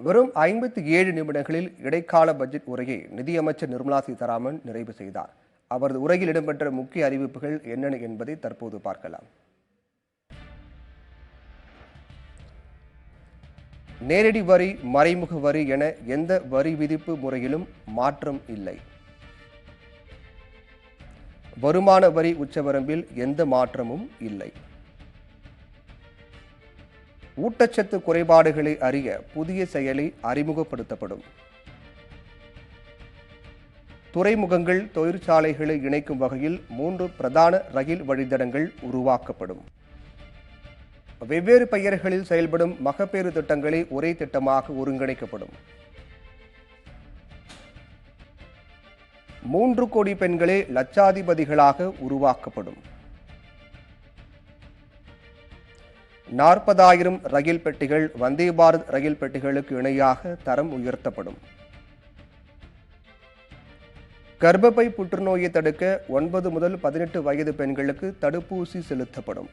வெறும் 57 நிமிடங்களில் இடைக்கால பட்ஜெட் உரையை நிதியமைச்சர் நிர்மலா சீதாராமன் நிறைவு செய்தார். அவரது உரையில் இடம்பெற்ற முக்கிய அறிவிப்புகள் என்னென்ன என்பதை தற்போது பார்க்கலாம். நேரடி வரி, மறைமுக வரி என எந்த வரி விதிப்பு முறையிலும் மாற்றம் இல்லை. வருமான வரி உச்சவரம்பில் எந்த மாற்றமும் இல்லை. ஊட்டச்சத்து குறைபாடுகளை அறிய புதிய செயலி அறிமுகப்படுத்தப்படும். துறைமுகங்கள், தொழிற்சாலைகளை இணைக்கும் வகையில் 3 பிரதான ரயில் வழித்தடங்கள் உருவாக்கப்படும். வெவ்வேறு பெயர்களில் செயல்படும் மகப்பேறு திட்டங்களை ஒரே திட்டமாக ஒருங்கிணைக்கப்படும். 3 கோடி பெண்களே லட்சாதிபதிகளாக உருவாக்கப்படும். 40,000 ரயில் பெட்டிகள் வந்தே பாரத் ரயில் பெட்டிகளுக்கு இணையாக தரம் உயர்த்தப்படும். கர்ப்பப்பை புற்றுநோயை தடுக்க 9 முதல் 18 வயது பெண்களுக்கு தடுப்பூசி செலுத்தப்படும்.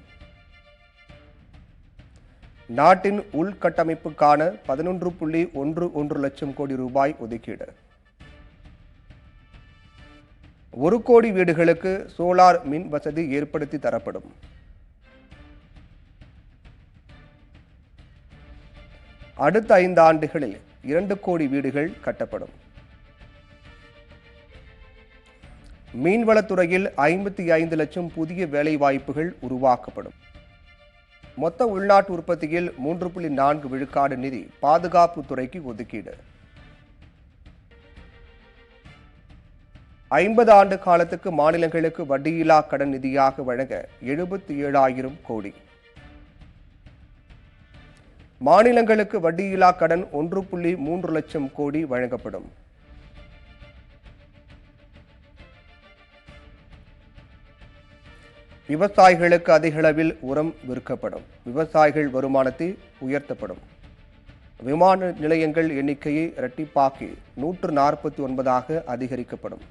நாட்டின் உள்கட்டமைப்புக்கான 11.11 லட்சம் கோடி ரூபாய் ஒதுக்கீடு. 1 கோடி வீடுகளுக்கு சோலார் மின் வசதி ஏற்படுத்தி தரப்படும். அடுத்த 5 ஆண்டுகளில் 2 கோடி வீடுகள் கட்டப்படும். மீன்வளத்துறையில் 55 லட்சம் புதிய வேலைவாய்ப்புகள் உருவாக்கப்படும். மொத்த உள்நாட்டு உற்பத்தியில் 3.4 விழுக்காடு நிதி பாதுகாப்பு துறைக்கு ஒதுக்கீடு. 50 ஆண்டு காலத்துக்கு மாநிலங்களுக்கு வட்டியில்லா கடன் நிதியாக வழங்க 77,000 கோடி. மாநிலங்களுக்கு வட்டியில்லா கடன் 1.3 லட்சம் கோடி வழங்கப்படும். விவசாயிகளுக்கு அதிக அளவில் உரம் விற்கப்படும். விவசாயிகள் வருமானத்தை உயர்த்தப்படும். விமான நிலையங்கள் எண்ணிக்கையை இரட்டிப்பாக்கி 149ஆக அதிகரிக்கப்படும்.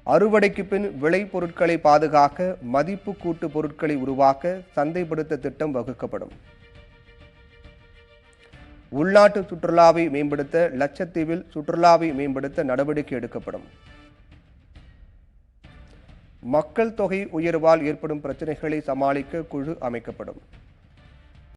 அறுவடைக்கு பின் விளை பொருட்களை பாதுகாக்க மதிப்பு கூட்டு பொருட்களை உருவாக்க சந்தைப்படுத்த திட்டம் வகுக்கப்படும். உள்நாட்டு சுற்றுலாவை மேம்படுத்த லட்சத்தீவில் சுற்றுலாவை மேம்படுத்த நடவடிக்கை எடுக்கப்படும். மக்கள் தொகை உயர்வால் ஏற்படும் பிரச்சனைகளை சமாளிக்க குழு அமைக்கப்படும்.